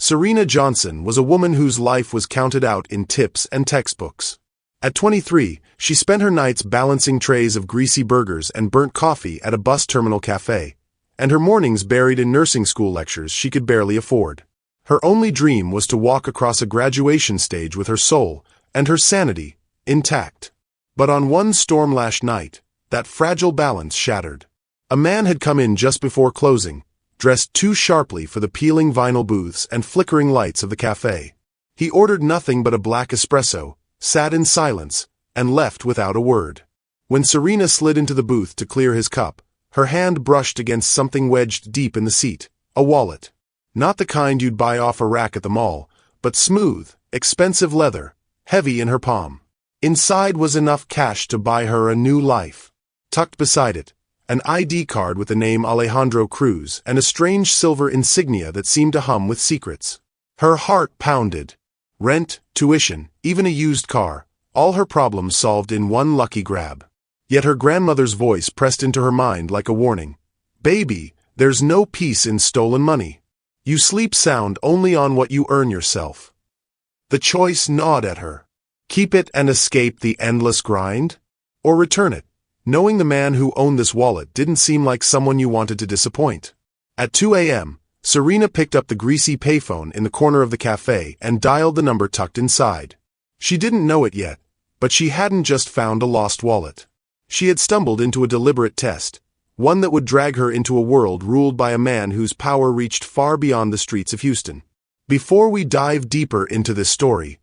Serena Johnson was a woman whose life was counted out in tips and textbooks. At 23, she spent her nights balancing trays of greasy burgers and burnt coffee at a bus terminal cafe, and her mornings buried in nursing school lectures she could barely afford. Her only dream was to walk across a graduation stage with her soul and her sanity intact. But on one storm-lashed night, that fragile balance shattered. A man had come in just before closing, dressed too sharply for the peeling vinyl booths and flickering lights of the cafe. He ordered nothing but a black espresso, sat in silence, and left without a word. When Serena slid into the booth to clear his cup, her hand brushed against something wedged deep in the seat, a wallet. Not the kind you'd buy off a rack at the mall, but smooth, expensive leather, heavy in her palm. Inside was enough cash to buy her a new life. Tucked beside it, an ID card with the name Alejandro Cruz and a strange silver insignia that seemed to hum with secrets. Her heart pounded. Rent, tuition, even a used car, all her problems solved in one lucky grab. Yet her grandmother's voice pressed into her mind like a warning. Baby, there's no peace in stolen money. You sleep sound only on what you earn yourself. The choice gnawed at her. Keep it and escape the endless grind? Or return it, knowing the man who owned this wallet didn't seem like someone you wanted to disappoint. At 2 a.m., Serena picked up the greasy payphone in the corner of the cafe and dialed the number tucked inside. She didn't know it yet, but she hadn't just found a lost wallet. She had stumbled into a deliberate test, one that would drag her into a world ruled by a man whose power reached far beyond the streets of Houston. Before we dive deeper into this story,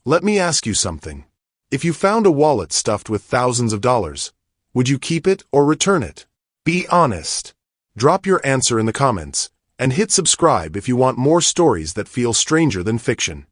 let me ask you something. If you found a wallet stuffed with thousands of dollars, would you keep it or return it? Be honest. Drop your answer in the comments, and hit subscribe if you want more stories that feel stranger than fiction.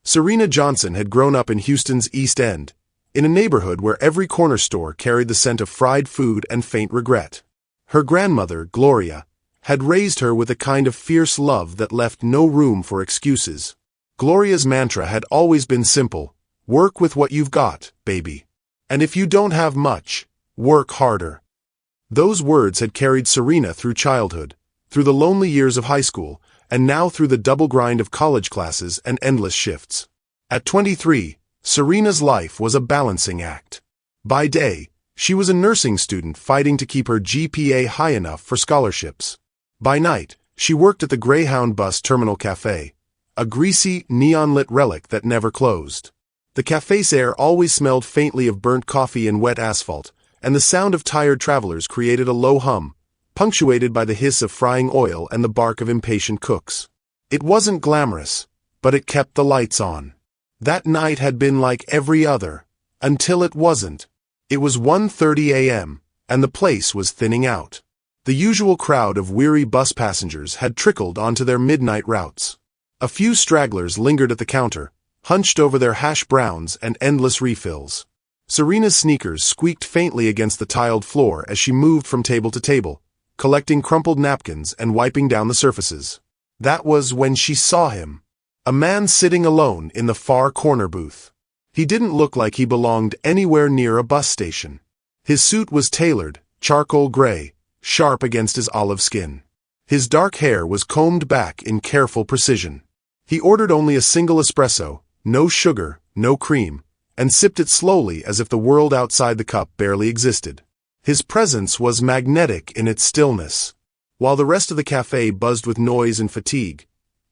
Serena Johnson had grown up in Houston's East End, in a neighborhood where every corner store carried the scent of fried food and faint regret. Her grandmother, Gloria, had raised her with a kind of fierce love that left no room for excuses. Gloria's mantra had always been simple: work with what you've got, baby. And if you don't have much, work harder. Those words had carried Serena through childhood, through the lonely years of high school, and now through the double grind of college classes and endless shifts. At 23, Serena's life was a balancing act. By day, she was a nursing student fighting to keep her GPA high enough for scholarships. By night, she worked at the Greyhound Bus Terminal Cafe, a greasy, neon-lit relic that never closed. The cafe's air always smelled faintly of burnt coffee and wet asphalt, and the sound of tired travelers created a low hum, punctuated by the hiss of frying oil and the bark of impatient cooks. It wasn't glamorous, but it kept the lights on. That night had been like every other, until it wasn't. It was 1:30 a.m., and the place was thinning out. The usual crowd of weary bus passengers had trickled onto their midnight routes. A few stragglers lingered at the counter, hunched over their hash browns and endless refills. Serena's sneakers squeaked faintly against the tiled floor as she moved from table to table, collecting crumpled napkins and wiping down the surfaces. That was when she saw him. A man sitting alone in the far corner booth. He didn't look like he belonged anywhere near a bus station. His suit was tailored, charcoal gray, sharp against his olive skin. His dark hair was combed back in careful precision. He ordered only a single espresso, no sugar, no cream, and sipped it slowly as if the world outside the cup barely existed. His presence was magnetic in its stillness. While the rest of the cafe buzzed with noise and fatigue,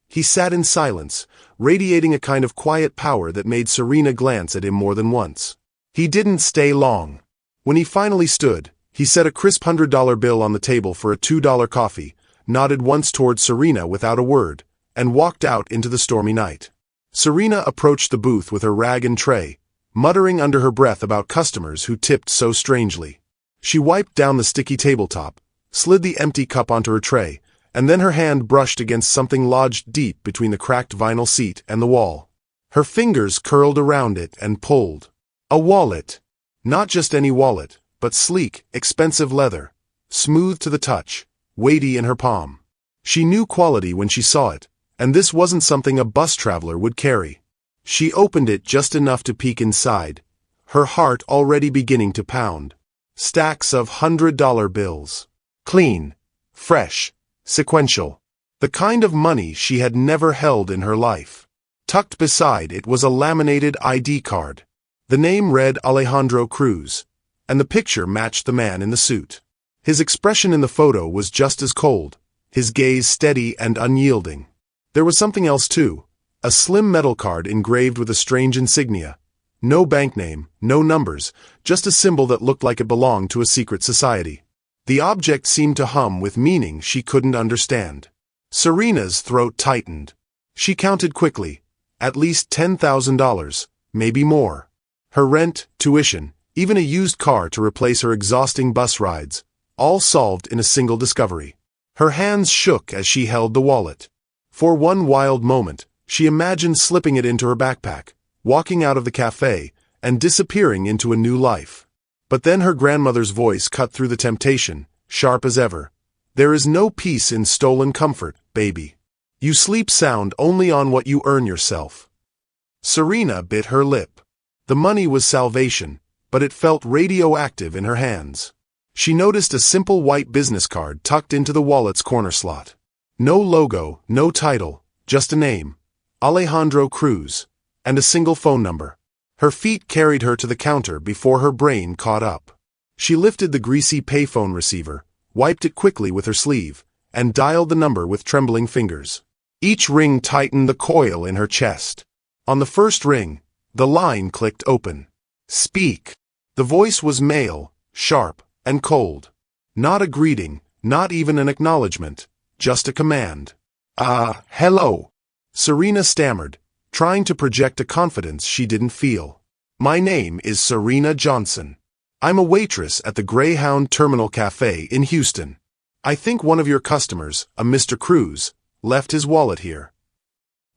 he sat in silence, radiating a kind of quiet power that made Serena glance at him more than once. He didn't stay long. When he finally stood, he set a crisp $100 bill on the table for a $2 coffee, nodded once toward Serena without a word, and walked out into the stormy night. Serena approached the booth with her rag and tray, muttering under her breath about customers who tipped so strangely. She wiped down the sticky tabletop, slid the empty cup onto her tray, and then her hand brushed against something lodged deep between the cracked vinyl seat and the wall. Her fingers curled around it and pulled. A wallet. Not just any wallet, but sleek, expensive leather, smooth to the touch, weighty in her palm. She knew quality when she saw it, and this wasn't something a bus traveler would carry. She opened it just enough to peek inside, her heart already beginning to pound. Stacks of $100 bills. Clean, fresh, sequential. The kind of money she had never held in her life. Tucked beside it was a laminated ID card. The name read Alejandro Cruz, and the picture matched the man in the suit. His expression in the photo was just as cold, his gaze steady and unyielding. There was something else too, a slim metal card engraved with a strange insignia. No bank name, no numbers, just a symbol that looked like it belonged to a secret society. The object seemed to hum with meaning she couldn't understand. Serena's throat tightened. She counted quickly. At least $10,000, maybe more. Her rent, tuition, even a used car to replace her exhausting bus rides, all solved in a single discovery. Her hands shook as she held the wallet. For one wild moment, she imagined slipping it into her backpack, walking out of the cafe, and disappearing into a new life. But then her grandmother's voice cut through the temptation, sharp as ever. There is no peace in stolen comfort, baby. You sleep sound only on what you earn yourself. Serena bit her lip. The money was salvation, but it felt radioactive in her hands. She noticed a simple white business card tucked into the wallet's corner slot. No logo, no title, just a name, Alejandro Cruz, and a single phone number. Her feet carried her to the counter before her brain caught up. She lifted the greasy payphone receiver, wiped it quickly with her sleeve, and dialed the number with trembling fingers. Each ring tightened the coil in her chest. On the first ring, the line clicked open. Speak. The voice was male, sharp, and cold. Not a greeting, not even an acknowledgement, just a command. Hello. Serena stammered, trying to project a confidence she didn't feel. My name is Serena Johnson. I'm a waitress at the Greyhound Terminal Cafe in Houston. I think one of your customers, a Mr. Cruz, left his wallet here.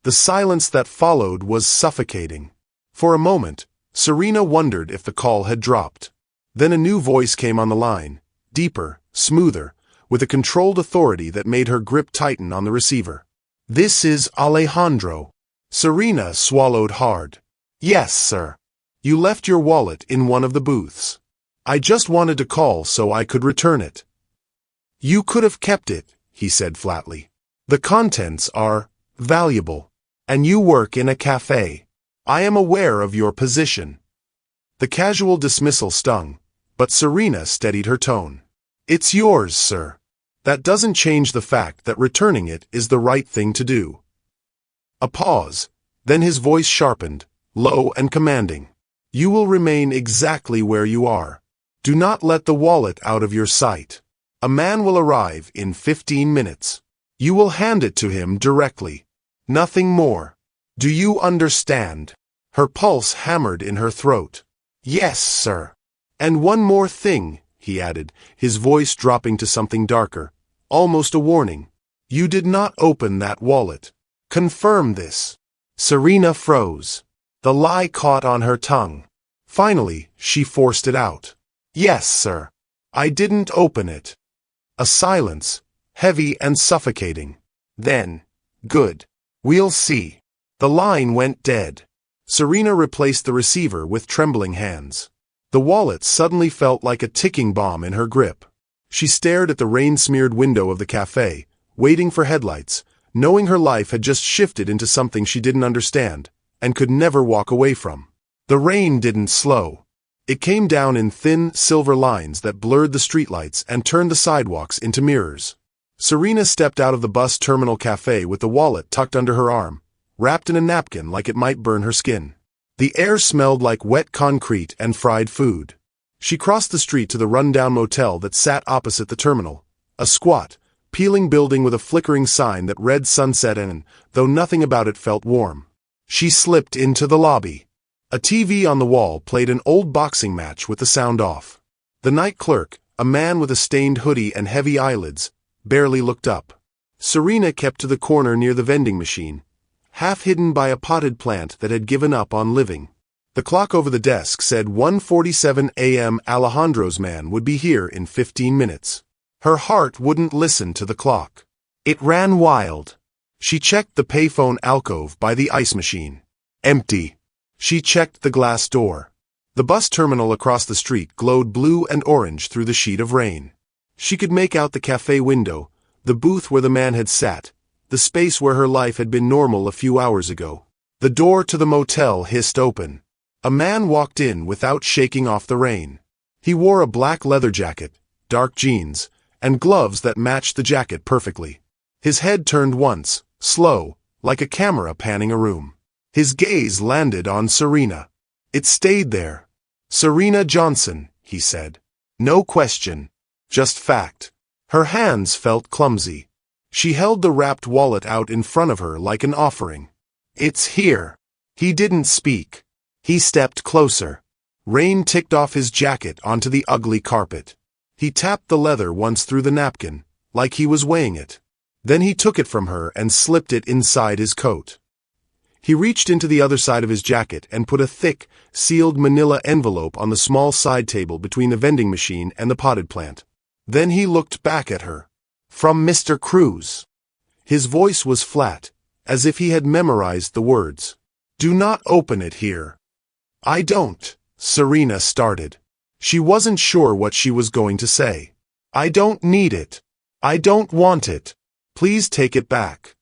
The silence that followed was suffocating. For a moment, Serena wondered if the call had dropped. Then a new voice came on the line, deeper, smoother, with a controlled authority that made her grip tighten on the receiver. This is Alejandro. Serena swallowed hard. Yes, sir. You left your wallet in one of the booths. I just wanted to call so I could return it. You could have kept it, he said flatly. The contents are valuable, and you work in a cafe. I am aware of your position. The casual dismissal stung, but Serena steadied her tone. It's yours, sir. That doesn't change the fact that returning it is the right thing to do. A pause, then his voice sharpened, low and commanding. You will remain exactly where you are. Do not let the wallet out of your sight. A man will arrive in 15 minutes. You will hand it to him directly. Nothing more. Do you understand? Her pulse hammered in her throat. Yes, sir. And one more thing, he added, his voice dropping to something darker, almost a warning. You did not open that wallet. Confirm this. Serena froze. The lie caught on her tongue. Finally, she forced it out. Yes, sir. I didn't open it. A silence, heavy and suffocating. Then, good. We'll see. The line went dead. Serena replaced the receiver with trembling hands. The wallet suddenly felt like a ticking bomb in her grip. She stared at the rain-smeared window of the cafe, waiting for headlights, knowing her life had just shifted into something she didn't understand, and could never walk away from. The rain didn't slow. It came down in thin, silver lines that blurred the streetlights and turned the sidewalks into mirrors. Serena stepped out of the bus terminal cafe with the wallet tucked under her arm, wrapped in a napkin like it might burn her skin. The air smelled like wet concrete and fried food. She crossed the street to the rundown motel that sat opposite the terminal, a squat, peeling building with a flickering sign that read Sunset Inn, though nothing about it felt warm. She slipped into the lobby. A TV on the wall played an old boxing match with the sound off. The night clerk, a man with a stained hoodie and heavy eyelids, barely looked up. Serena kept to the corner near the vending machine, half hidden by a potted plant that had given up on living. The clock over the desk said 1:47 a.m. Alejandro's man would be here in 15 minutes. Her heart wouldn't listen to the clock. It ran wild. She checked the payphone alcove by the ice machine. Empty. She checked the glass door. The bus terminal across the street glowed blue and orange through the sheet of rain. She could make out the cafe window, the booth where the man had sat, the space where her life had been normal a few hours ago. The door to the motel hissed open. A man walked in without shaking off the rain. He wore a black leather jacket, dark jeans, and gloves that matched the jacket perfectly. His head turned once, slow, like a camera panning a room. His gaze landed on Serena. It stayed there. "Serena Johnson," he said. "No question. Just fact." Her hands felt clumsy. She held the wrapped wallet out in front of her like an offering. "It's here." He didn't speak. He stepped closer. Rain ticked off his jacket onto the ugly carpet. He tapped the leather once through the napkin, like he was weighing it. Then he took it from her and slipped it inside his coat. He reached into the other side of his jacket and put a thick, sealed manila envelope on the small side table between the vending machine and the potted plant. Then he looked back at her. "From Mr. Cruz." His voice was flat, as if he had memorized the words. "Do not open it here." "I don't," Serena started. She wasn't sure what she was going to say. "I don't need it. I don't want it. Please take it back."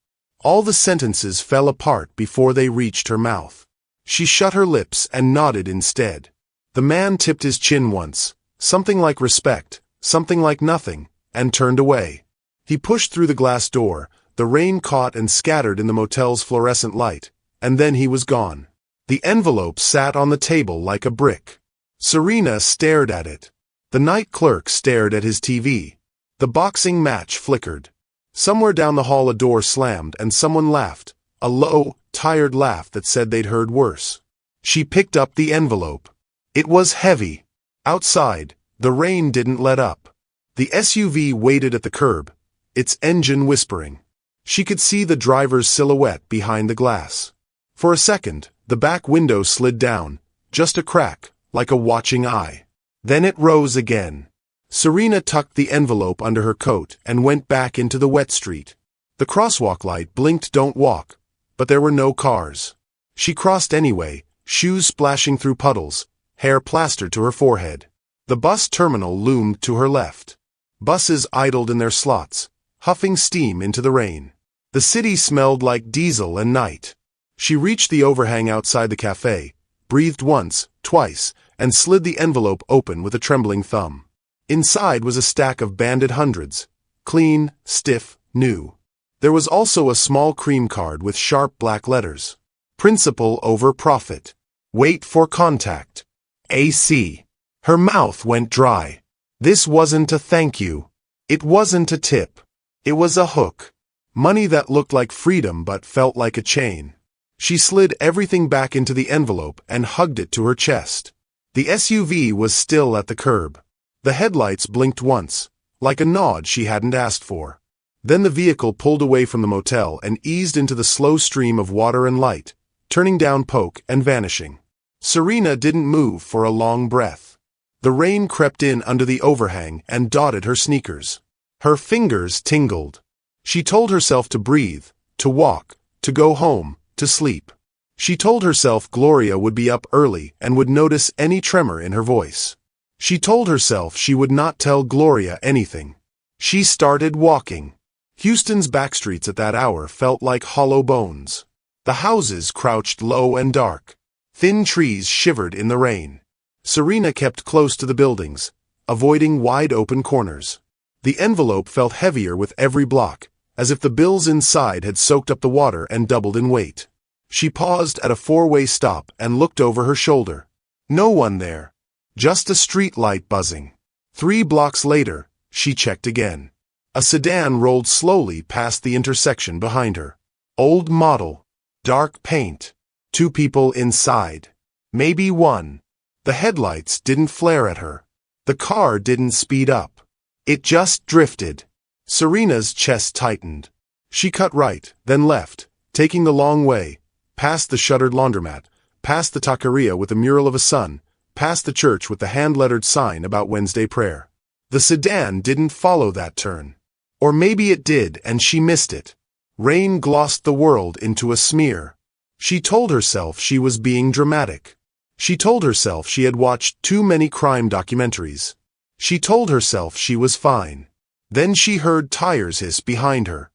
All the sentences fell apart before they reached her mouth. She shut her lips and nodded instead. The man tipped his chin once, something like respect, something like nothing, and turned away. He pushed through the glass door, the rain caught and scattered in the motel's fluorescent light, and then he was gone. The envelope sat on the table like a brick. Serena stared at it. The night clerk stared at his TV. The boxing match flickered. Somewhere down the hall a door slammed and someone laughed, a low, tired laugh that said they'd heard worse. She picked up the envelope. It was heavy. Outside, the rain didn't let up. The SUV waited at the curb, its engine whispering. She could see the driver's silhouette behind the glass. For a second, the back window slid down, just a crack, like a watching eye. Then it rose again. Serena tucked the envelope under her coat and went back into the wet street. The crosswalk light blinked "Don't walk," but there were no cars. She crossed anyway, shoes splashing through puddles, hair plastered to her forehead. The bus terminal loomed to her left. Buses idled in their slots, huffing steam into the rain. The city smelled like diesel and night. She reached the overhang outside the cafe, breathed once, twice, and slid the envelope open with a trembling thumb. Inside was a stack of banded hundreds, clean, stiff, new. There was also a small cream card with sharp black letters. Principal over profit. Wait for contact. AC. Her mouth went dry. This wasn't a thank you. It wasn't a tip. It was a hook. Money that looked like freedom but felt like a chain. She slid everything back into the envelope and hugged it to her chest. The SUV was still at the curb. The headlights blinked once, like a nod she hadn't asked for. Then the vehicle pulled away from the motel and eased into the slow stream of water and light, turning down Polk and vanishing. Serena didn't move for a long breath. The rain crept in under the overhang and dotted her sneakers. Her fingers tingled. She told herself to breathe, to walk, to go home, to sleep. She told herself Gloria would be up early and would notice any tremor in her voice. She told herself she would not tell Gloria anything. She started walking. Houston's backstreets at that hour felt like hollow bones. The houses crouched low and dark. Thin trees shivered in the rain. Serena kept close to the buildings, avoiding wide-open corners. The envelope felt heavier with every block, as if the bills inside had soaked up the water and doubled in weight. She paused at a four-way stop and looked over her shoulder. No one there. Just a street light buzzing. 3 blocks later, she checked again. A sedan rolled slowly past the intersection behind her. Old model. Dark paint. 2 people inside. Maybe 1. The headlights didn't flare at her. The car didn't speed up. It just drifted. Serena's chest tightened. She cut right, then left, taking the long way, past the shuttered laundromat, past the taqueria with the mural of a sun, past the church with the hand-lettered sign about Wednesday prayer. The sedan didn't follow that turn. Or maybe it did and she missed it. Rain glossed the world into a smear. She told herself she was being dramatic. She told herself she had watched too many crime documentaries. She told herself she was fine. Then she heard tires hiss behind her.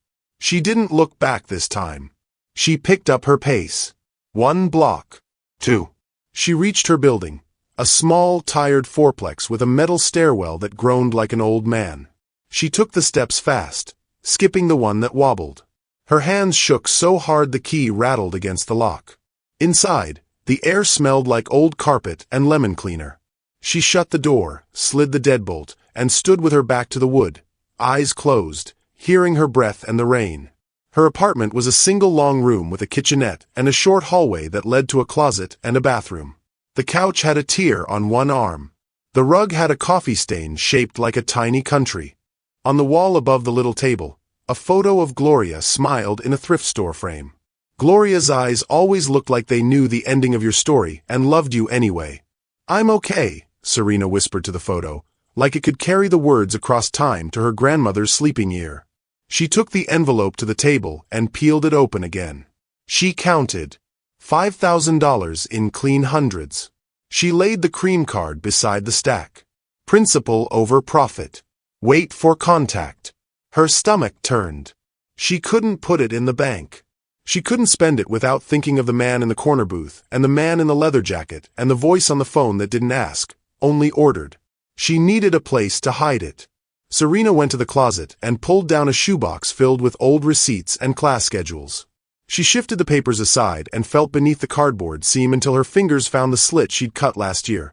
She didn't look back this time. She picked up her pace. 1 block. 2. She reached her building, a small, tired fourplex with a metal stairwell that groaned like an old man. She took the steps fast, skipping the one that wobbled. Her hands shook so hard the key rattled against the lock. Inside, the air smelled like old carpet and lemon cleaner. She shut the door, slid the deadbolt, and stood with her back to the wood, eyes closed, hearing her breath and the rain. Her apartment was a single long room with a kitchenette and a short hallway that led to a closet and a bathroom. The couch had a tear on one arm. The rug had a coffee stain shaped like a tiny country. On the wall above the little table, a photo of Gloria smiled in a thrift store frame. Gloria's eyes always looked like they knew the ending of your story and loved you anyway. "I'm okay," Serena whispered to the photo, like it could carry the words across time to her grandmother's sleeping ear. She took the envelope to the table and peeled it open again. She counted. $5,000 in clean hundreds. She laid the cream card beside the stack. Principal over profit. Wait for contact. Her stomach turned. She couldn't put it in the bank. She couldn't spend it without thinking of the man in the corner booth, and the man in the leather jacket, and the voice on the phone that didn't ask, only ordered. She needed a place to hide it. Serena went to the closet and pulled down a shoebox filled with old receipts and class schedules. She shifted the papers aside and felt beneath the cardboard seam until her fingers found the slit she'd cut last year.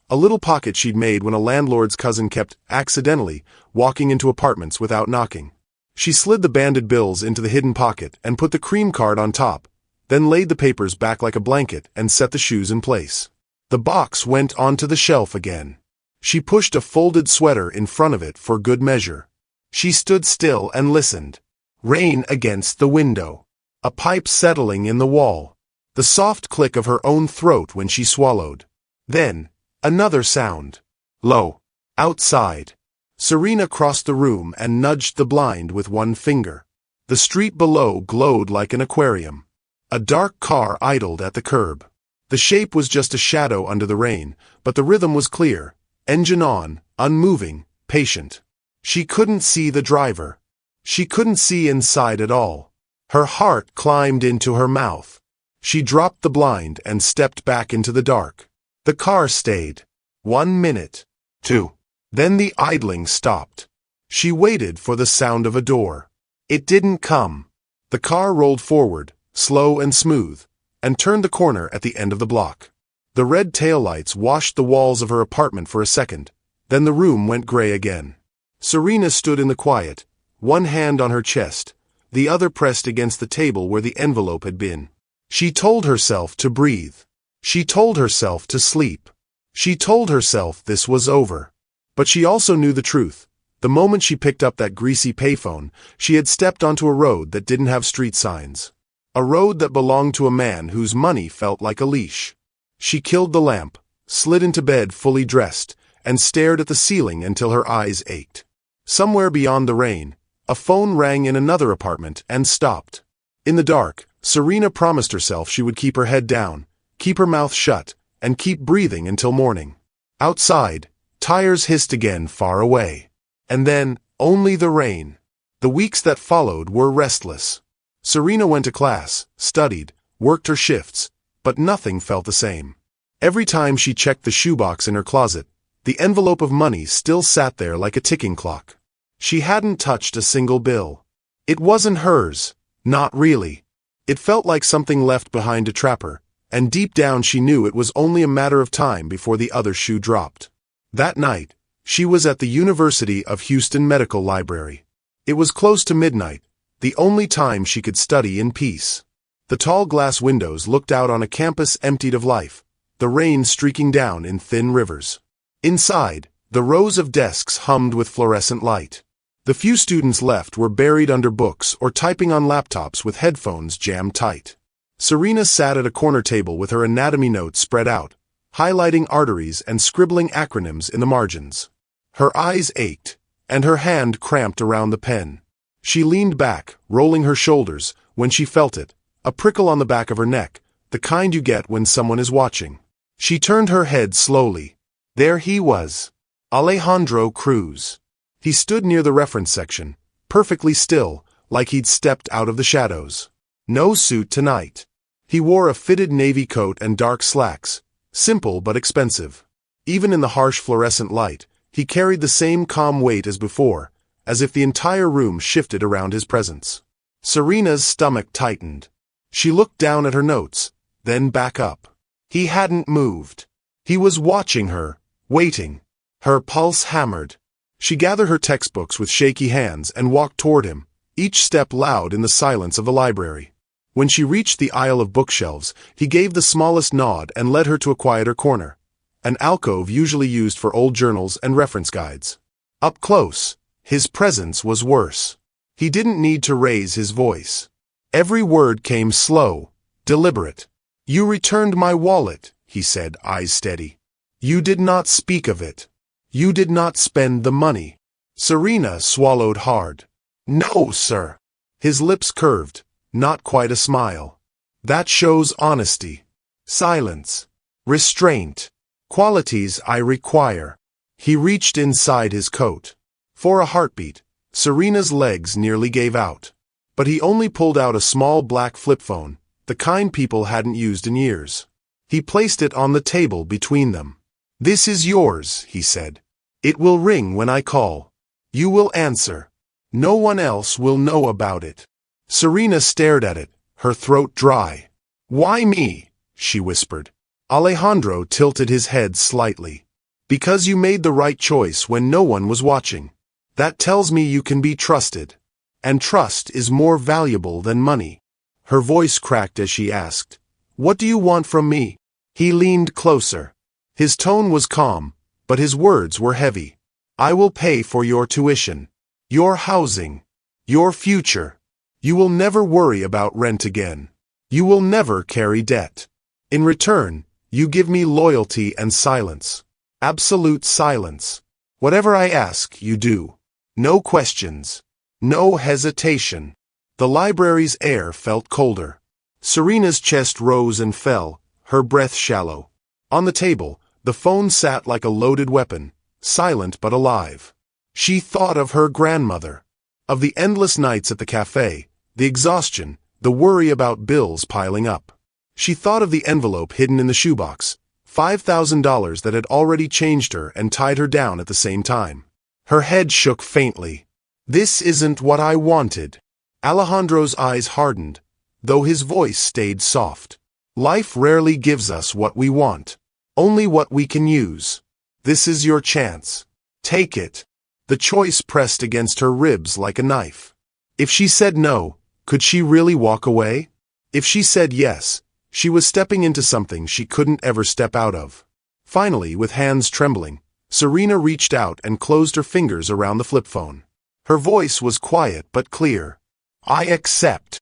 A little pocket she'd made when a landlord's cousin kept, accidentally, walking into apartments without knocking. She slid the banded bills into the hidden pocket and put the cream card on top, then laid the papers back like a blanket and set the shoes in place. The box went onto the shelf again. She pushed a folded sweater in front of it for good measure. She stood still and listened. Rain against the window. A pipe settling in the wall. The soft click of her own throat when she swallowed. Then, another sound. Low. Outside. Serena crossed the room and nudged the blind with one finger. The street below glowed like an aquarium. A dark car idled at the curb. The shape was just a shadow under the rain, but the rhythm was clear. Engine on, unmoving, patient. She couldn't see the driver. She couldn't see inside at all. Her heart climbed into her mouth. She dropped the blind and stepped back into the dark. The car stayed. 1 minute. 2. Then the idling stopped. She waited for the sound of a door. It didn't come. The car rolled forward, slow and smooth, and turned the corner at the end of the block. The red taillights washed the walls of her apartment for a second, then the room went gray again. Serena stood in the quiet, one hand on her chest, the other pressed against the table where the envelope had been. She told herself to breathe. She told herself to sleep. She told herself this was over. But she also knew the truth. The moment she picked up that greasy payphone, she had stepped onto a road that didn't have street signs. A road that belonged to a man whose money felt like a leash. She killed the lamp, slid into bed fully dressed, and stared at the ceiling until her eyes ached. Somewhere beyond the rain, a phone rang in another apartment and stopped. In the dark, Serena promised herself she would keep her head down, keep her mouth shut, and keep breathing until morning. Outside, tires hissed again far away. And then, only the rain. The weeks that followed were restless. Serena went to class, studied, worked her shifts, but nothing felt the same. Every time she checked the shoebox in her closet, the envelope of money still sat there like a ticking clock. She hadn't touched a single bill. It wasn't hers, not really. It felt like something left behind to trap her, and deep down she knew it was only a matter of time before the other shoe dropped. That night, she was at the University of Houston Medical Library. It was close to midnight, the only time she could study in peace. The tall glass windows looked out on a campus emptied of life, the rain streaking down in thin rivers. Inside, the rows of desks hummed with fluorescent light. The few students left were buried under books or typing on laptops with headphones jammed tight. Serena sat at a corner table with her anatomy notes spread out, highlighting arteries and scribbling acronyms in the margins. Her eyes ached, and her hand cramped around the pen. She leaned back, rolling her shoulders, when she felt it, a prickle on the back of her neck, the kind you get when someone is watching. She turned her head slowly. There he was. Alejandro Cruz. He stood near the reference section, perfectly still, like he'd stepped out of the shadows. No suit tonight. He wore a fitted navy coat and dark slacks, simple but expensive. Even in the harsh fluorescent light, he carried the same calm weight as before, as if the entire room shifted around his presence. Serena's stomach tightened. She looked down at her notes, then back up. He hadn't moved. He was watching her, waiting. Her pulse hammered. She gathered her textbooks with shaky hands and walked toward him, each step loud in the silence of the library. When she reached the aisle of bookshelves, he gave the smallest nod and led her to a quieter corner, an alcove usually used for old journals and reference guides. Up close, his presence was worse. He didn't need to raise his voice. Every word came slow, deliberate. "You returned my wallet," he said, eyes steady. "You did not speak of it. You did not spend the money." Serena swallowed hard. "No, sir." His lips curved, not quite a smile. "That shows honesty. Silence. Restraint. Qualities I require." He reached inside his coat. For a heartbeat, Serena's legs nearly gave out. But he only pulled out a small black flip phone, the kind people hadn't used in years. He placed it on the table between them. "This is yours," he said. "It will ring when I call. You will answer. No one else will know about it." Serena stared at it, her throat dry. "Why me?" she whispered. Alejandro tilted his head slightly. "Because you made the right choice when no one was watching. That tells me you can be trusted. And trust is more valuable than money." Her voice cracked as she asked, "What do you want from me?" He leaned closer. His tone was calm, but his words were heavy. "I will pay for your tuition, your housing, your future. You will never worry about rent again. You will never carry debt. In return, you give me loyalty and silence. Absolute silence. Whatever I ask, you do. No questions. No hesitation." The library's air felt colder. Serena's chest rose and fell, her breath shallow. On the table, the phone sat like a loaded weapon, silent but alive. She thought of her grandmother, of the endless nights at the cafe, the exhaustion, the worry about bills piling up. She thought of the envelope hidden in the shoebox, $5,000 that had already changed her and tied her down at the same time. Her head shook faintly. "This isn't what I wanted." Alejandro's eyes hardened, though his voice stayed soft. "Life rarely gives us what we want, only what we can use. This is your chance. Take it." The choice pressed against her ribs like a knife. If she said no, could she really walk away? If she said yes, she was stepping into something she couldn't ever step out of. Finally, with hands trembling, Serena reached out and closed her fingers around the flip phone. Her voice was quiet but clear. "I accept."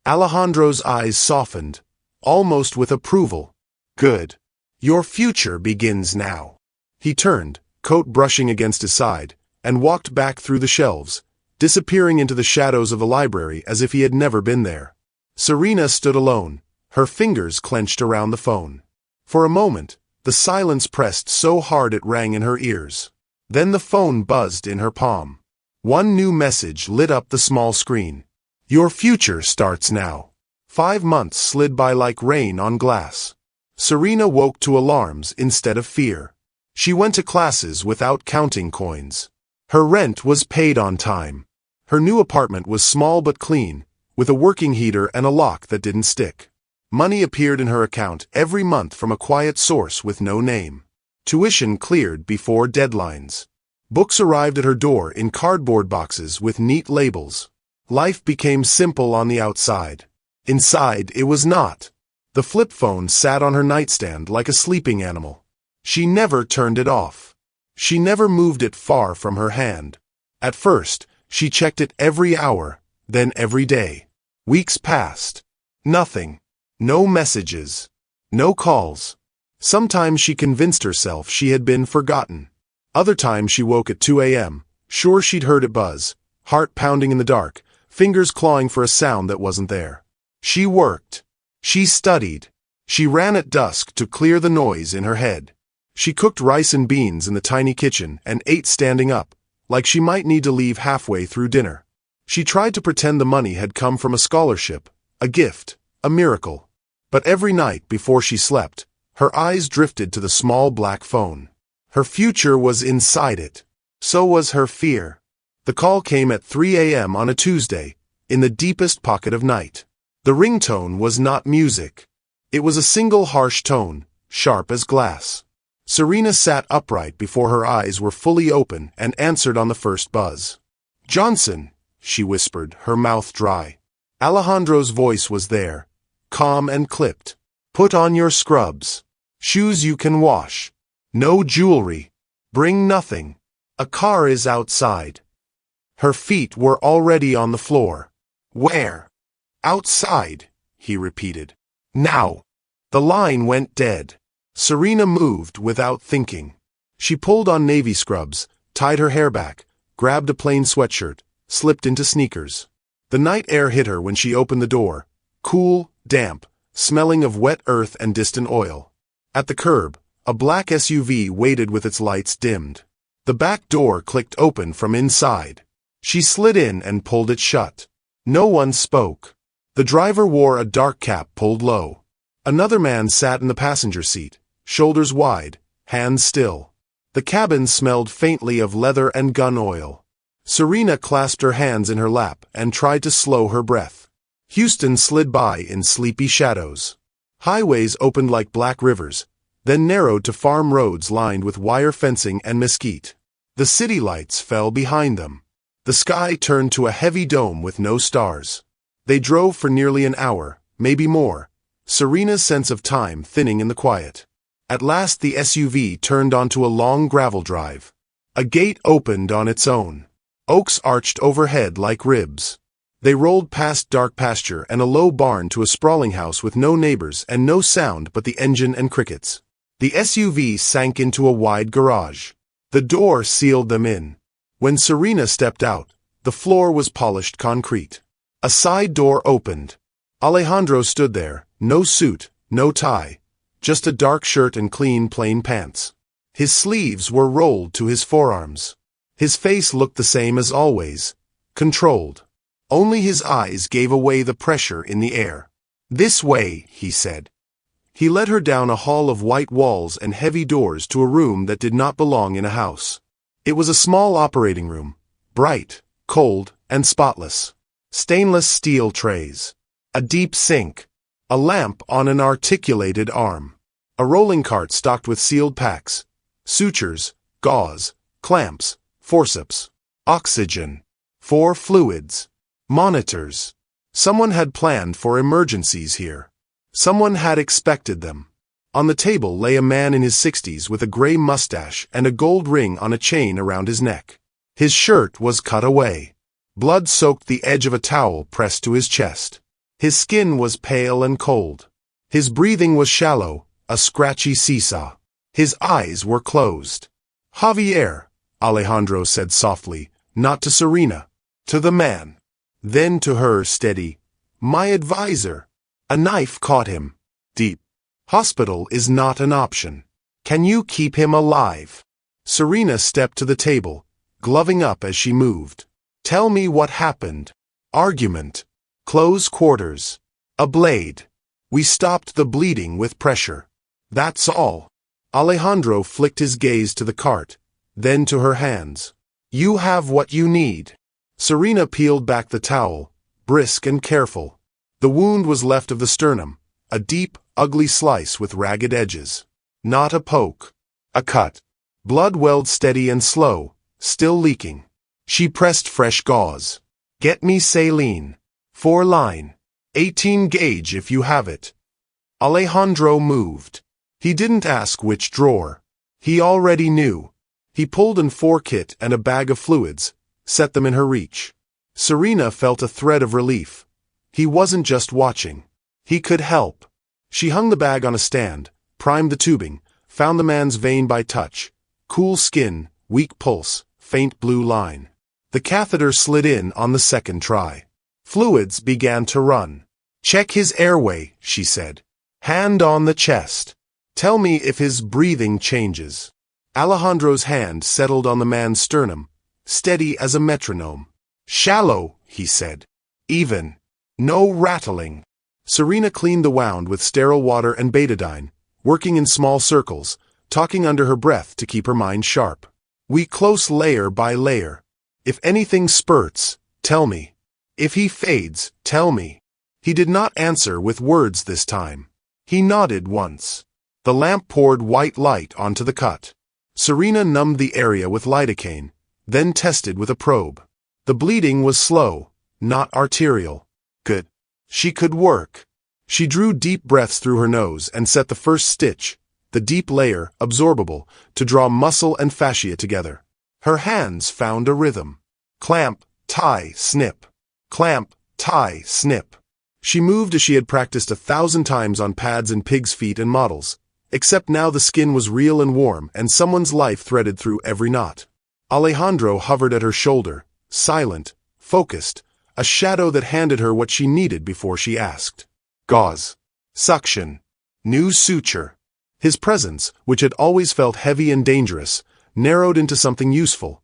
Alejandro's eyes softened, almost with approval. "Good. Your future begins now." He turned, coat brushing against his side, and walked back through the shelves, disappearing into the shadows of the library as if he had never been there. Serena stood alone, her fingers clenched around the phone. For a moment, the silence pressed so hard it rang in her ears. Then the phone buzzed in her palm. One new message lit up the small screen. "Your future starts now." 5 months slid by like rain on glass. Serena woke to alarms instead of fear. She went to classes without counting coins. Her rent was paid on time. Her new apartment was small but clean, with a working heater and a lock that didn't stick. Money appeared in her account every month from a quiet source with no name. Tuition cleared before deadlines. Books arrived at her door in cardboard boxes with neat labels. Life became simple on the outside. Inside, it was not. The flip phone sat on her nightstand like a sleeping animal. She never turned it off. She never moved it far from her hand. At first, she checked it every hour, then every day. Weeks passed. Nothing. No messages. No calls. Sometimes she convinced herself she had been forgotten. Other times she woke at 2 a.m., sure she'd heard it buzz, heart pounding in the dark, fingers clawing for a sound that wasn't there. She worked. She studied. She ran at dusk to clear the noise in her head. She cooked rice and beans in the tiny kitchen and ate standing up, like she might need to leave halfway through dinner. She tried to pretend the money had come from a scholarship, a gift, a miracle. But every night before she slept, her eyes drifted to the small black phone. Her future was inside it. So was her fear. The call came at 3 a.m. on a Tuesday, in the deepest pocket of night. The ringtone was not music. It was a single harsh tone, sharp as glass. Serena sat upright before her eyes were fully open and answered on the first buzz. "Johnson," she whispered, her mouth dry. Alejandro's voice was there, calm and clipped. "Put on your scrubs. Shoes you can wash. No jewelry. Bring nothing. A car is outside." Her feet were already on the floor. "Where?" "Outside," he repeated. "Now." The line went dead. Serena moved without thinking. She pulled on navy scrubs, tied her hair back, grabbed a plain sweatshirt, slipped into sneakers. The night air hit her when she opened the door, cool, damp, smelling of wet earth and distant oil. At the curb, a black SUV waited with its lights dimmed. The back door clicked open from inside. She slid in and pulled it shut. No one spoke. The driver wore a dark cap pulled low. Another man sat in the passenger seat, shoulders wide, hands still. The cabin smelled faintly of leather and gun oil. Serena clasped her hands in her lap and tried to slow her breath. Houston slid by in sleepy shadows. Highways opened like black rivers, then narrowed to farm roads lined with wire fencing and mesquite. The city lights fell behind them. The sky turned to a heavy dome with no stars. They drove for nearly an hour, maybe more, Serena's sense of time thinning in the quiet. At last the SUV turned onto a long gravel drive. A gate opened on its own. Oaks arched overhead like ribs. They rolled past dark pasture and a low barn to a sprawling house with no neighbors and no sound but the engine and crickets. The SUV sank into a wide garage. The door sealed them in. When Serena stepped out, the floor was polished concrete. A side door opened. Alejandro stood there, no suit, no tie, just a dark shirt and clean plain pants. His sleeves were rolled to his forearms. His face looked the same as always, controlled. Only his eyes gave away the pressure in the air. "This way," he said. He led her down a hall of white walls and heavy doors to a room that did not belong in a house. It was a small operating room, bright, cold, and spotless. Stainless steel trays. A deep sink. A lamp on an articulated arm. A rolling cart stocked with sealed packs. Sutures, gauze, clamps, forceps. Oxygen. 4 fluids. Monitors. Someone had planned for emergencies here. Someone had expected them. On the table lay a man in his 60s with a gray mustache and a gold ring on a chain around his neck. His shirt was cut away. Blood soaked the edge of a towel pressed to his chest. His skin was pale and cold. His breathing was shallow, a scratchy seesaw. His eyes were closed. "Javier," Alejandro said softly, not to Serena, to the man. Then to her, steady, "My advisor." A knife caught him, deep. "Hospital is not an option. Can you keep him alive?" Serena stepped to the table, gloving up as she moved. "Tell me what happened." "Argument. Close quarters. A blade. We stopped the bleeding with pressure. That's all." Alejandro flicked his gaze to the cart, then to her hands. "You have what you need." Serena peeled back the towel, brisk and careful. The wound was left of the sternum, a deep, ugly slice with ragged edges. Not a poke. A cut. Blood welled steady and slow, still leaking. She pressed fresh gauze. "Get me saline. 4-line. 18 gauge if you have it." Alejandro moved. He didn't ask which drawer. He already knew. He pulled an 4 kit and a bag of fluids, set them in her reach. Serena felt a thread of relief. He wasn't just watching. He could help. She hung the bag on a stand, primed the tubing, found the man's vein by touch. Cool skin, weak pulse, faint blue line. The catheter slid in on the second try. Fluids began to run. "Check his airway," she said. "Hand on the chest. Tell me if his breathing changes." Alejandro's hand settled on the man's sternum, steady as a metronome. "Shallow," he said. Even. No rattling. Serena cleaned the wound with sterile water and betadine, working in small circles, talking under her breath to keep her mind sharp. We close layer by layer. If anything spurts, tell me. If he fades, tell me. He did not answer with words this time. He nodded once. The lamp poured white light onto the cut. Serena numbed the area with lidocaine, then tested with a probe. The bleeding was slow, not arterial. Good. She could work. She drew deep breaths through her nose and set the first stitch, the deep layer, absorbable, to draw muscle and fascia together. Her hands found a rhythm. Clamp, tie, snip. Clamp, tie, snip. She moved as she had practiced 1,000 times on pads and pig's feet and models, except now the skin was real and warm and someone's life threaded through every knot. Alejandro hovered at her shoulder, silent, focused, a shadow that handed her what she needed before she asked. Gauze. Suction. New suture. His presence, which had always felt heavy and dangerous, narrowed into something useful.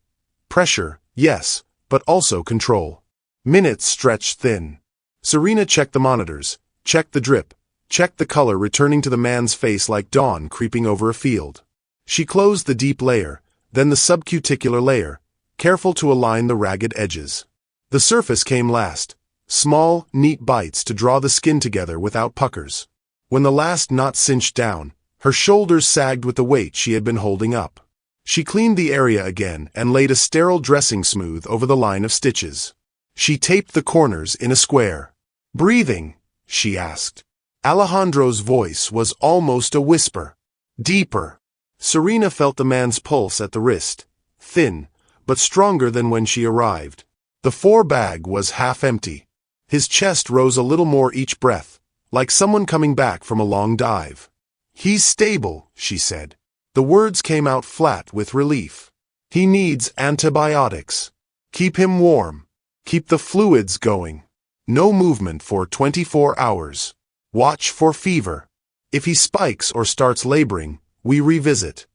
Pressure, yes, but also control. Minutes stretched thin. Serena checked the monitors, checked the drip, checked the color returning to the man's face like dawn creeping over a field. She closed the deep layer, then the subcuticular layer, careful to align the ragged edges. The surface came last, small, neat bites to draw the skin together without puckers. When the last knot cinched down, her shoulders sagged with the weight she had been holding up. She cleaned the area again and laid a sterile dressing smooth over the line of stitches. She taped the corners in a square. Breathing? She asked. Alejandro's voice was almost a whisper. Deeper. Serena felt the man's pulse at the wrist, thin, but stronger than when she arrived. The forebag was half empty. His chest rose a little more each breath, like someone coming back from a long dive. He's stable, she said. The words came out flat with relief. He needs antibiotics. Keep him warm. Keep the fluids going. No movement for 24 hours. Watch for fever. If he spikes or starts laboring, we revisit.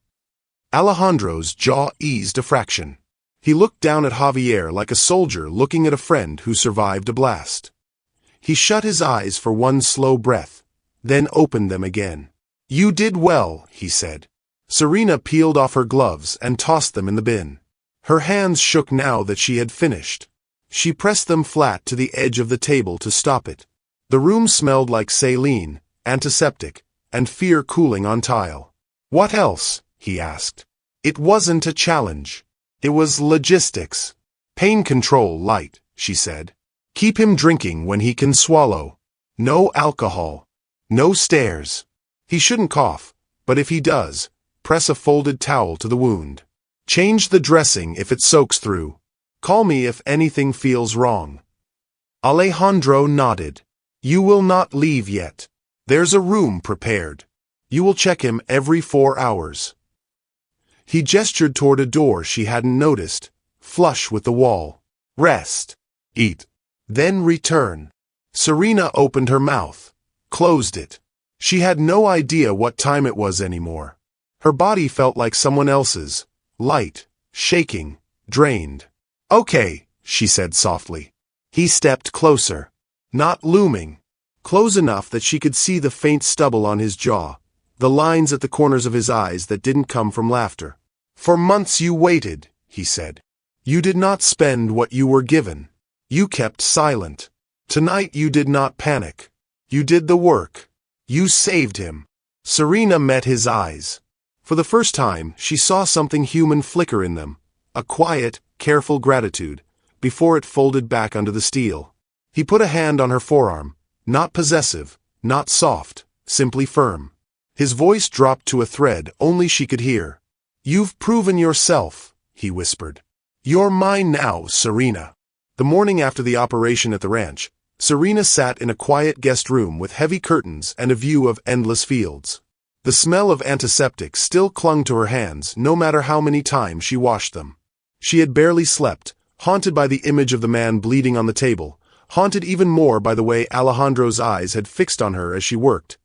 Alejandro's jaw eased a fraction. He looked down at Javier like a soldier looking at a friend who survived a blast. He shut his eyes for one slow breath, then opened them again. You did well, he said. Serena peeled off her gloves and tossed them in the bin. Her hands shook now that she had finished. She pressed them flat to the edge of the table to stop it. The room smelled like saline, antiseptic, and fear cooling on tile. What else? He asked. It wasn't a challenge. It was logistics. Pain control light, she said. Keep him drinking when he can swallow. No alcohol. No stairs. He shouldn't cough, but if he does, press a folded towel to the wound. Change the dressing if it soaks through. Call me if anything feels wrong. Alejandro nodded. You will not leave yet. There's a room prepared. You will check him every 4 hours. He gestured toward a door she hadn't noticed, flush with the wall. Rest. Eat. Then return. Serena opened her mouth, closed it. She had no idea what time it was anymore. Her body felt like someone else's, light, shaking, drained. Okay, she said softly. He stepped closer. Not looming. Close enough that she could see the faint stubble on his jaw, the lines at the corners of his eyes that didn't come from laughter. For months you waited, he said. You did not spend what you were given. You kept silent. Tonight you did not panic. You did the work. You saved him. Serena met his eyes. For the first time, she saw something human flicker in them, a quiet, careful gratitude, before it folded back under the steel. He put a hand on her forearm, not possessive, not soft, simply firm. His voice dropped to a thread only she could hear. You've proven yourself, he whispered. You're mine now, Serena. The morning after the operation at the ranch, Serena sat in a quiet guest room with heavy curtains and a view of endless fields. The smell of antiseptic still clung to her hands no matter how many times she washed them. She had barely slept, haunted by the image of the man bleeding on the table, haunted even more by the way Alejandro's eyes had fixed on her as she worked.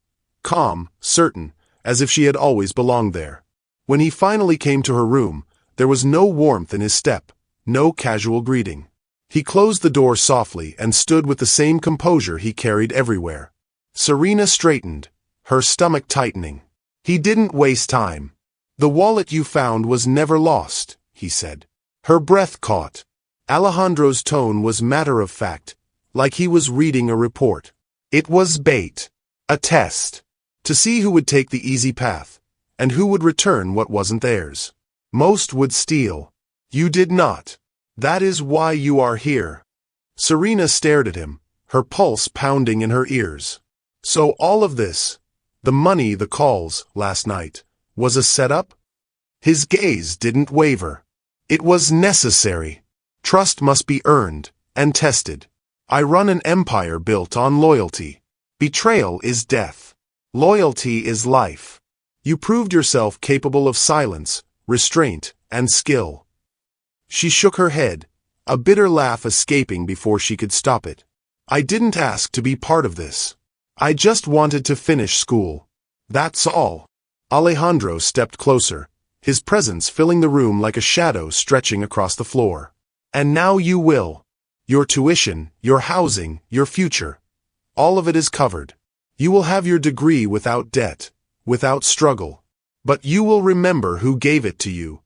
Calm, certain, as if she had always belonged there. When he finally came to her room, there was no warmth in his step, no casual greeting. He closed the door softly and stood with the same composure he carried everywhere. Serena straightened, her stomach tightening. He didn't waste time. "The wallet you found was never lost," he said. Her breath caught. Alejandro's tone was matter-of-fact, like he was reading a report. It was bait. A test. To see who would take the easy path, and who would return what wasn't theirs. Most would steal. You did not. That is why you are here. Serena stared at him, her pulse pounding in her ears. So all of this, the money, the calls, last night, was a setup? His gaze didn't waver. It was necessary. Trust must be earned, and tested. I run an empire built on loyalty. Betrayal is death. Loyalty is life. You proved yourself capable of silence, restraint, and skill. She shook her head, a bitter laugh escaping before she could stop it. I didn't ask to be part of this. I just wanted to finish school. That's all. Alejandro stepped closer, his presence filling the room like a shadow stretching across the floor. And now you will. Your tuition, your housing, your future. All of it is covered. You will have your degree without debt, without struggle. But you will remember who gave it to you.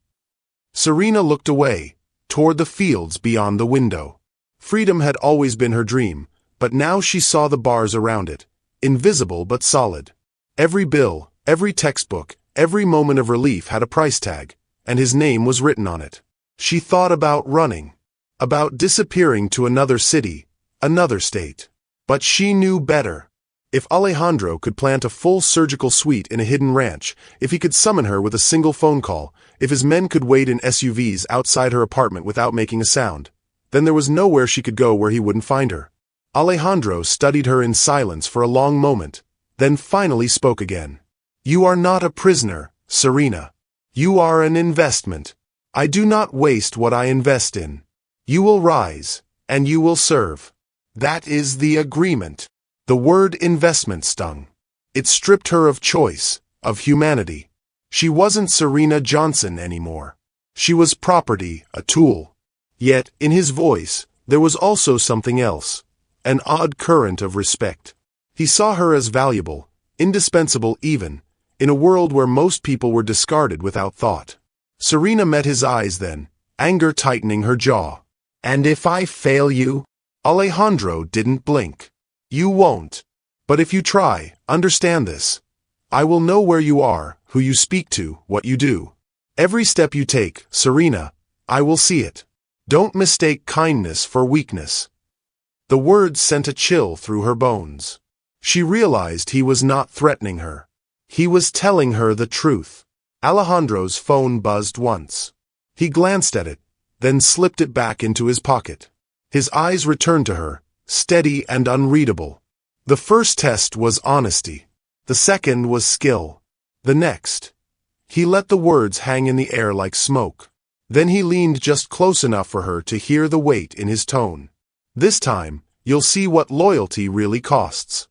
Serena looked away, toward the fields beyond the window. Freedom had always been her dream, but now she saw the bars around it, invisible but solid. Every bill, every textbook, every moment of relief had a price tag, and his name was written on it. She thought about running, about disappearing to another city, another state. But she knew better. If Alejandro could plant a full surgical suite in a hidden ranch, if he could summon her with a single phone call, if his men could wait in SUVs outside her apartment without making a sound, then there was nowhere she could go where he wouldn't find her. Alejandro studied her in silence for a long moment, then finally spoke again. You are not a prisoner, Serena. You are an investment. I do not waste what I invest in. You will rise, and you will serve. That is the agreement. The word investment stung. It stripped her of choice, of humanity. She wasn't Serena Johnson anymore. She was property, a tool. Yet, in his voice, there was also something else, an odd current of respect. He saw her as valuable, indispensable even, in a world where most people were discarded without thought. Serena met his eyes then, anger tightening her jaw. And if I fail you? Alejandro didn't blink. You won't. But if you try, understand this. I will know where you are, who you speak to, what you do. Every step you take, Serena, I will see it. Don't mistake kindness for weakness. The words sent a chill through her bones. She realized he was not threatening her. He was telling her the truth. Alejandro's phone buzzed once. He glanced at it, then slipped it back into his pocket. His eyes returned to her, steady and unreadable. The first test was honesty. The second was skill. The next. He let the words hang in the air like smoke. Then he leaned just close enough for her to hear the weight in his tone. This time, you'll see what loyalty really costs.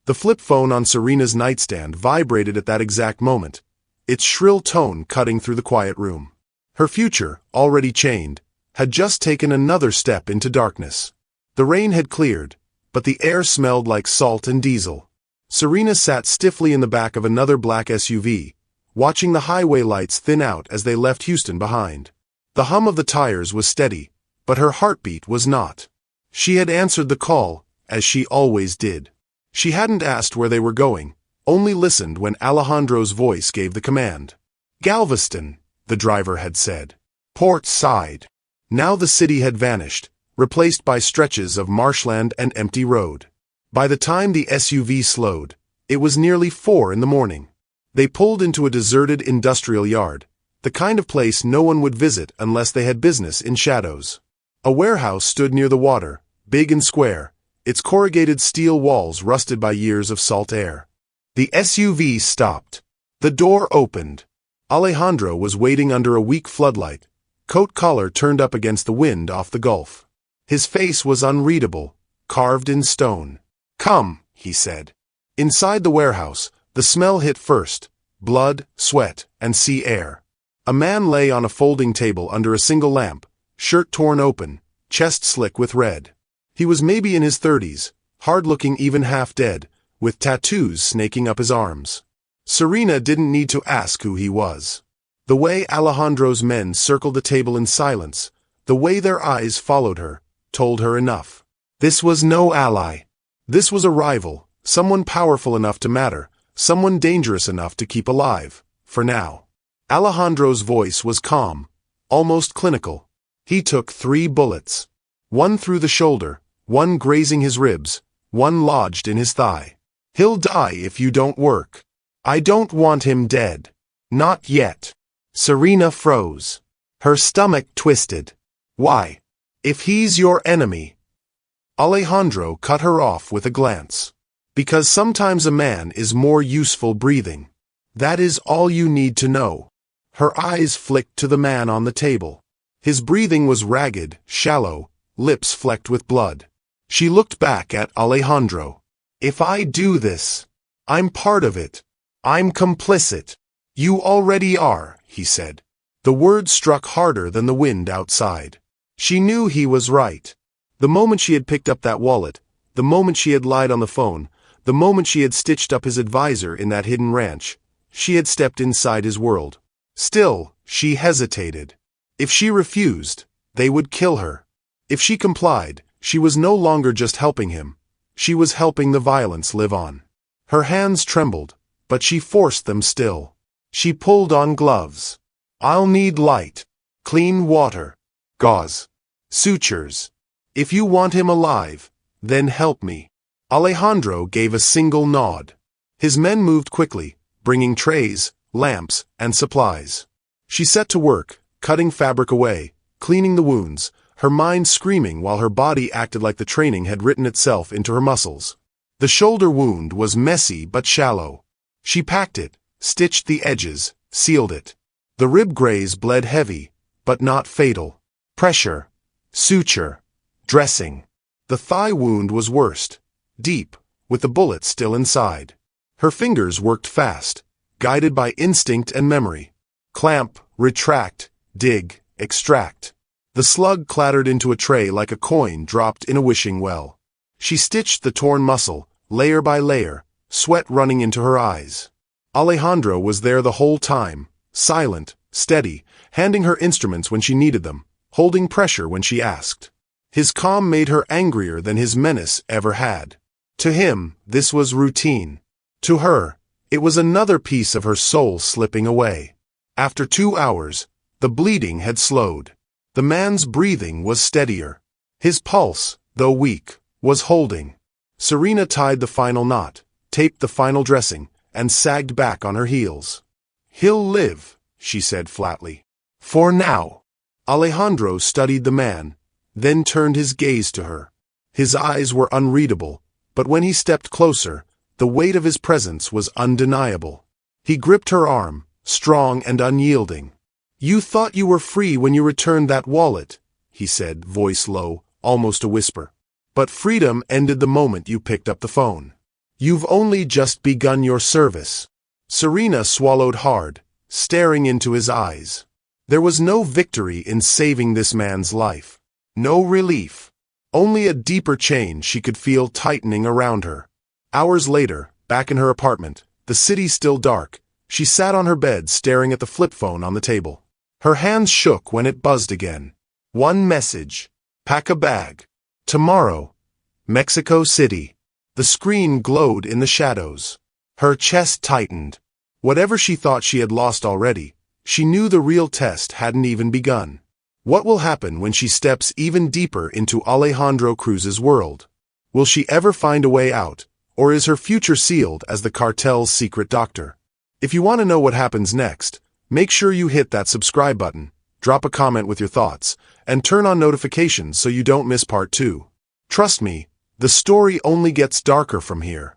The flip phone on Serena's nightstand vibrated at that exact moment, its shrill tone cutting through the quiet room. Her future, already chained, had just taken another step into darkness. The rain had cleared, but the air smelled like salt and diesel. Serena sat stiffly in the back of another black SUV, watching the highway lights thin out as they left Houston behind. The hum of the tires was steady, but her heartbeat was not. She had answered the call, as she always did. She hadn't asked where they were going, only listened when Alejandro's voice gave the command. Galveston, the driver had said. Port side. Now the city had vanished, replaced by stretches of marshland and empty road. By the time the SUV slowed, it was nearly 4 in the morning. They pulled into a deserted industrial yard, the kind of place no one would visit unless they had business in shadows. A warehouse stood near the water, big and square, its corrugated steel walls rusted by years of salt air. The SUV stopped. The door opened. Alejandro was waiting under a weak floodlight, coat collar turned up against the wind off the Gulf. His face was unreadable, carved in stone. Come, he said. Inside the warehouse, the smell hit first, blood, sweat, and sea air. A man lay on a folding table under a single lamp, shirt torn open, chest slick with red. He was maybe in his 30s, hard-looking, even half-dead, with tattoos snaking up his arms. Serena didn't need to ask who he was. The way Alejandro's men circled the table in silence, the way their eyes followed her, told her enough. This was no ally. This was a rival, someone powerful enough to matter, someone dangerous enough to keep alive, for now. Alejandro's voice was calm, almost clinical. He took 3 bullets. One through the shoulder, one grazing his ribs, one lodged in his thigh. He'll die if you don't work. I don't want him dead. Not yet. Serena froze. Her stomach twisted. Why? If he's your enemy. Alejandro cut her off with a glance. Because sometimes a man is more useful breathing. That is all you need to know. Her eyes flicked to the man on the table. His breathing was ragged, shallow, lips flecked with blood. She looked back at Alejandro. If I do this, I'm part of it. I'm complicit. You already are, he said. The words struck harder than the wind outside. She knew he was right. The moment she had picked up that wallet, the moment she had lied on the phone, the moment she had stitched up his advisor in that hidden ranch, she had stepped inside his world. Still, she hesitated. If she refused, they would kill her. If she complied, she was no longer just helping him. She was helping the violence live on. Her hands trembled, but she forced them still. She pulled on gloves. I'll need light, clean water, gauze, sutures. If you want him alive, then help me. Alejandro gave a single nod. His men moved quickly, bringing trays, lamps, and supplies. She set to work, cutting fabric away, cleaning the wounds, her mind screaming while her body acted like the training had written itself into her muscles. The shoulder wound was messy but shallow. She packed it, stitched the edges, sealed it. The rib graze bled heavy, but not fatal. Pressure, suture, dressing. The thigh wound was worst, deep, with the bullet still inside. Her fingers worked fast, guided by instinct and memory. Clamp, retract, dig, extract. The slug clattered into a tray like a coin dropped in a wishing well. She stitched the torn muscle, layer by layer, sweat running into her eyes. Alejandro was there the whole time, silent, steady, handing her instruments when she needed them, holding pressure when she asked. His calm made her angrier than his menace ever had. To him, this was routine. To her, it was another piece of her soul slipping away. After 2 hours, the bleeding had slowed. The man's breathing was steadier. His pulse, though weak, was holding. Serena tied the final knot, taped the final dressing, and sagged back on her heels. He'll live, she said flatly. For now. Alejandro studied the man, then turned his gaze to her. His eyes were unreadable, but when he stepped closer, the weight of his presence was undeniable. He gripped her arm, strong and unyielding. You thought you were free when you returned that wallet, he said, voice low, almost a whisper. But freedom ended the moment you picked up the phone. You've only just begun your service. Serena swallowed hard, staring into his eyes. There was no victory in saving this man's life. No relief. Only a deeper chain she could feel tightening around her. Hours later, back in her apartment, the city still dark, she sat on her bed staring at the flip phone on the table. Her hands shook when it buzzed again. One message. Pack a bag. Tomorrow. Mexico City. The screen glowed in the shadows. Her chest tightened. Whatever she thought she had lost already, she knew the real test hadn't even begun. What will happen when she steps even deeper into Alejandro Cruz's world? Will she ever find a way out, or is her future sealed as the cartel's secret doctor? If you want to know what happens next, make sure you hit that subscribe button, drop a comment with your thoughts, and turn on notifications so you don't miss part 2. Trust me, the story only gets darker from here.